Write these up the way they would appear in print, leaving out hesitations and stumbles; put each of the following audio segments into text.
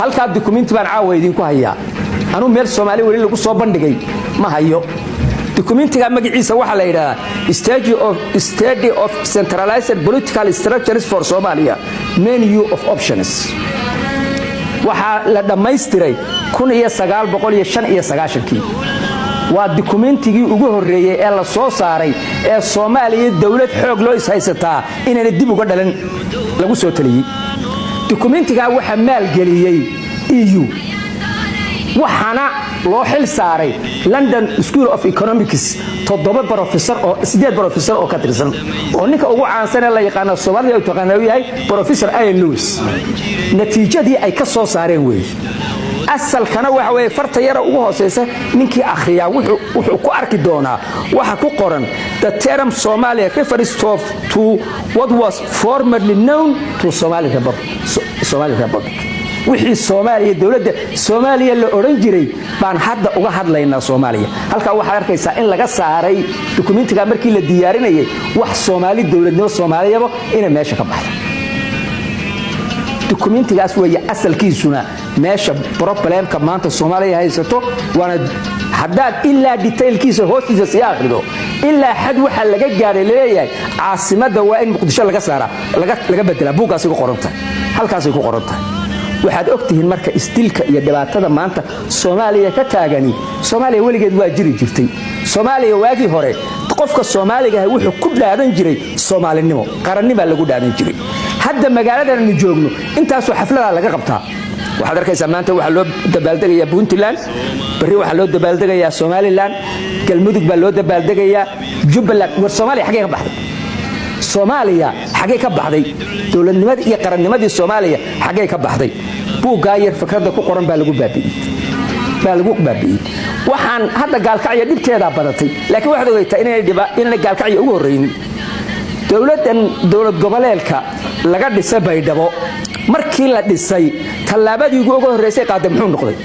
halka document baan caawa idinku hayaa anu meel Soomaali wali lagu soo bandhigay ma hayo documentiga magaciisa waxa la yiraahdaa Study of Centralized Political Structures for Somalia Menu of Options waxa la dhameystiray 1995 waa documentigii ugu horeeyay ee la soo saaray ee Soomaaliya dawlad xoog loo ishaysataa inay dib uga dhalan lagu soo taliyay documentiga waxa maal galiyay EU waxana loo xil saaray London School of Economics 7 professor oo ka tirsan oo ninka ugu caansan ee la yaqaan Soomaaliya oo taqaanay yahay Professor Ian Lewis natiijadii ay ka soo saareen way asalkana waxa way farta yara ugu hooseysa ninkii akhriya wuxuu ku arki doonaa waxa ku qoran the term Somalia refers to what was formerly known to Somali Republic wixii Soomaaliya dawladda Soomaaliya la oran jiray baan hadda uga hadlaynaa Soomaaliya halka waxa arkaysaa in laga saaray documentiga markii la diyaarinayay wax Soomaali dawladnimo Soomaaliyaba inay meesha ka baxdo documentigaas way asalkiisuna meesha problemka maanta Soomaaliya haysato waana haddaad ilaa detailkiisa hoostiisa si akhrido ilaa xad waxa laga gaaray leeyahay caasimada waa in Muqdisho laga saara laga bedela buugaasi ku qoranta halkaas ku qoranta waxaad ogtihiin marka istilka iyo dhibaatada maanta Soomaaliya ka taagani Soomaaliya waligeed waa jiri jirtay Soomaaliya waagi hore qofka Soomaaliga ah wuxuu ku dhaadan jiray Soomaalinimo qarannimo lagu dhaadan jiray hadda magaalada aan joogno intaas xaflada laga qabtaa waxaad arkaysaa maanta waxa loo dabaaldegayaa Puntland bari waxa loo dabaaldegayaa Somaliland galmudug baa loo dabaaldegayaa Jubbaland war Soomaaliya xagee ka baxday Soomaaliya xagee ka baxday dawladnimada iyo qarannimadii Soomaaliya xagee ka baxday buuga yar fikrada ku qoran baa lagu baabi'iyay waxaan hadda gaalkacyo dhibteeda badatay laakiin waxa ogeytaa inay gaalkacyo ugu horeeyeen dawlad goboleedka laga dhisay Baydhabo markii la dhisay talaabadii ugu horeysay qaadam muxuu noqday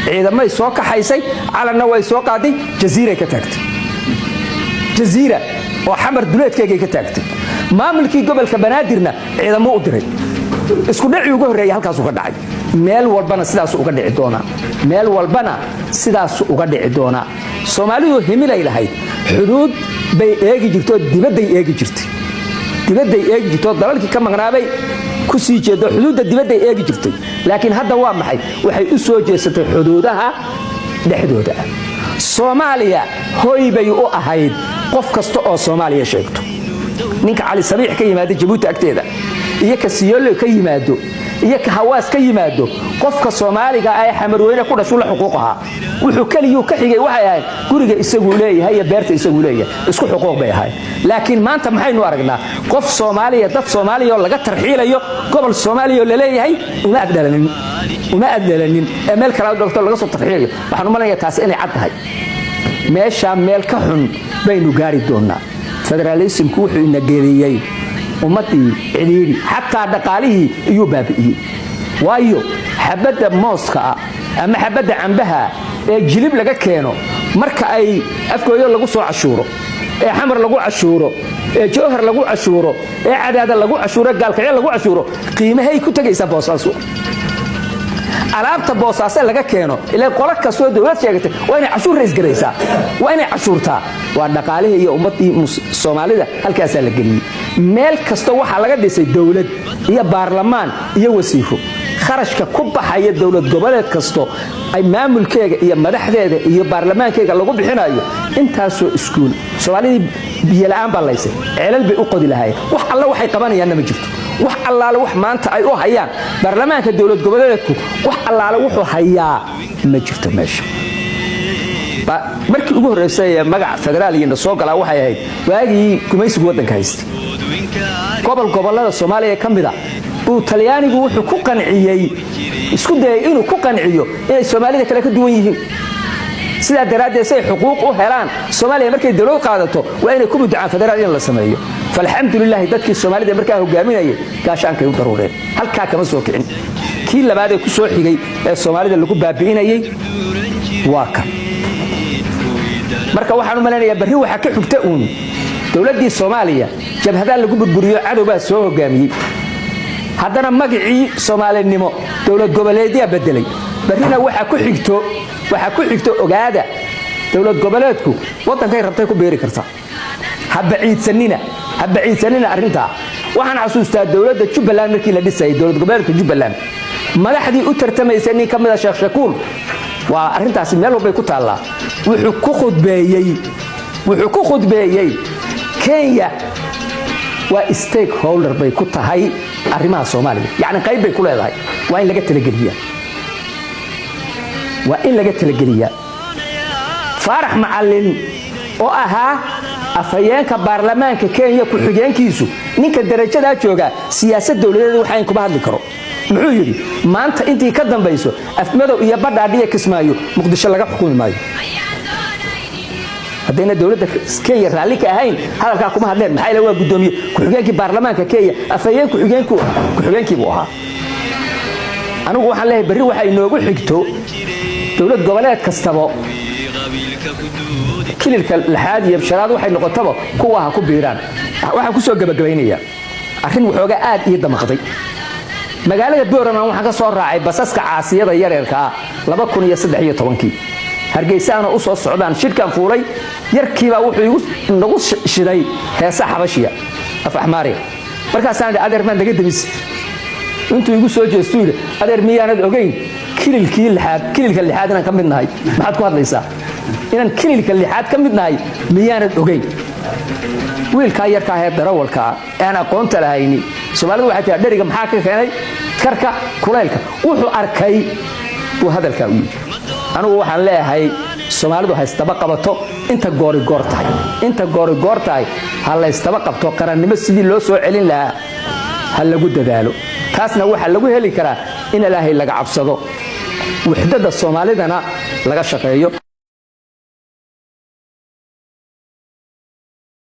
ciidamay soo kaxaysay calanna way soo qaaday jaziira ka tagtay jaziira oo xamar duleedkeega ka tagtay maamulkii gobolka Banaadirna ciidamo u diray isku dhici ugu horeeyay halkaas uga dhacay meel walbana sidaas uga dhici doona Soomaalidu himilay lahayd xuduud bay eegi jirto dibadday eegi jirto dalalkii ka magnaabay ku sii jeedo xuduudda dibadday eegi jirtay laakiin hadda waa maxay waxay u soo jeesatay xuduudaha dhexdooda Soomaaliya hooy bay u ahayd qof kasta oo Soomaaliya sheegto ninka Cali Sabiix ka yimaado Jabuuti agteeda iyo ka Siyoolo ka yimaado iyo ka Hawaas ka yimaado qofka Soomaaliga ay xamarweyne ku dhashay xuquuqaha wuxuu kaliyo ka xigay waxa ay guriga isagu leeyahay iyo beerta isagu leeyahay isku xuquuq bay ahayd laakiin maanta maxaynu aragnaa qof Soomaaliya dad Soomaaliya oo laga tarxiilayo gobol Soomaaliya oo leeyahay uma adalanin meel kala dhigto laga soo tarxiilayo waxaan u maleynayaa taas inay cad tahay meesha meel ka xun baynu gaari doonaa federalismku wuxuu ina geeliyay ummadii ciriiri hatta dhaqaalihii iyo baabi'iyay waayo xabada mooska ama xabada cambaha ee jilib laga keeno marka ay afkooyo lagu soo cashuuro ee xamar lagu cashuuro ee joohar lagu cashuuro ee cadaada lagu cashuuro gaalkacyo lagu cashuuro qiimahay ku tagaysaa Boosaaso alaabta Boosaaso laga keeno ilaa qolad kastoo dawlad sheegatay waa inay cashuur rays gareysaa waa inay cashuurtaa waa dhaqaalihii iyo ummadii Soomaalida halkaas la geliyay meel kasto waxa laga dhisay dawlad iyo baarlamaan iyo wasiiro kharashka ku baxaya dawlad goboleed kasto ay maamulkeega iyo madaxdeeda iyo baarlamaankeega lagu bixinayo intaas oo iskuul Soomaalida biyo la'aan baa laysay ceelal bay u qodi lahaayeen wax alla waxay qabanayaan ma jirto wax allaale wax maanta ay u hayaan baarlamaanka dawlad goboleedku wax allaale wuxuu hayaa ma jirto meesha markii ugu horeysay magac federaaliyada soo galaa waxay ahayd waagii gumaysiga wadanka haystay gobolada Soomaaliya kamida uu Talyaanigu wuxuu ku qanciyay isku dayay inuu ku qanciyo inay Soomaalida kale ka duwan yihiin sida daraadeed ay xuquuq u helaan Soomaaliya markay dawlad qaadato waa inay ku mudacaan federaal in la sameeyo falxamdulillah dadkii Soomaalida markaa hogaaminayay gaashaanka u daruureen halka kama soo kicin kii labaad ee ku soo xigay ee Soomaalida lagu baabi'inayay waa ka marka waxaan u maleynayaa bari waxa ka xigta dawladii Soomaaliya jabhada lagu burburiyo cadawga soo hogaamiyay haddana magacii Soomaalinimo dawlad goboleedya bedelay barina waxa ku xigto ogaada dawlad goboleedku wadankay rabtay ku beeri kartaa habba ciidsanina arinta waxaan xasuustaa dawladda Jubbaland markii la dhisay dawlad goboleedka Jubbaland madaxdii u tartamaysay nin kamid ah Sheekh Shakuul waa arintaasi meel walba ku taala wuxuu ku khudbeeyay Kenya waa stakeholder bay ku tahay arrimaha Soomaaliya yaani qayb bay ku leedahay waa in laga talageliyaa Farax Macallin oo ahaa afayeenka baarlamaanka Kenya ku xigeenkiisu ninka darajada jooga siyaasad dawladeed waxa ay ku hadli karo muxuu yiri maanta intii ka dambayso afmadow iyo badhaadhiye Kismaayo Muqdisho laga xukumi maayo hadayna dawladda Kenya raali ka ahayn hadalka kuma hadleen maxay la waa gudoomiye ku xigeenkii baarlamaanka Kenya afayeen ku xigeenkii buu ahaa anigu waxaan leeyahay bari waxa inoogu xigto dawlad goboleed kastaba kililka laxaad iyo basharaad waxay noqotaba kuwa ha ku biiraan waxa ku soo gabagabaynaya arrin wuxuuga aad ii damaqday magaalada Boorama waxa ka soo raacay basaska caasiyada yareerka 2013 Hargeysa u soo socdaan shirkan fuulay yarkiiba wuxuu nagu shiday heesa xabashiya af ahmaari markaas aan adeer man daga dabis intuu igu soo jeesto adeer miyaanad ogeyn kililka lixaad inaan ka mid nahay maxaad ku hadlaysaa inaan kililka lixaad ka mid nahay miyaanad ogeyn wiilka yarka ah ee darawalka aan aqoonta lahayni Soomaalidu waxa taa dhariga maxaa ka keenay karka kuleelka wuxuu arkay uu hadalka u yiri anigu waxaan leeyahay Soomaalidu haystaba qabato inta goor tahay hal haystaba qabto qarannimo sidii loo soo celin lahaa hal lagu dadaalo taasna waxa lagu heli karaa in Ilaahay laga cabsado وحدة الصومالية laga shaqeeyo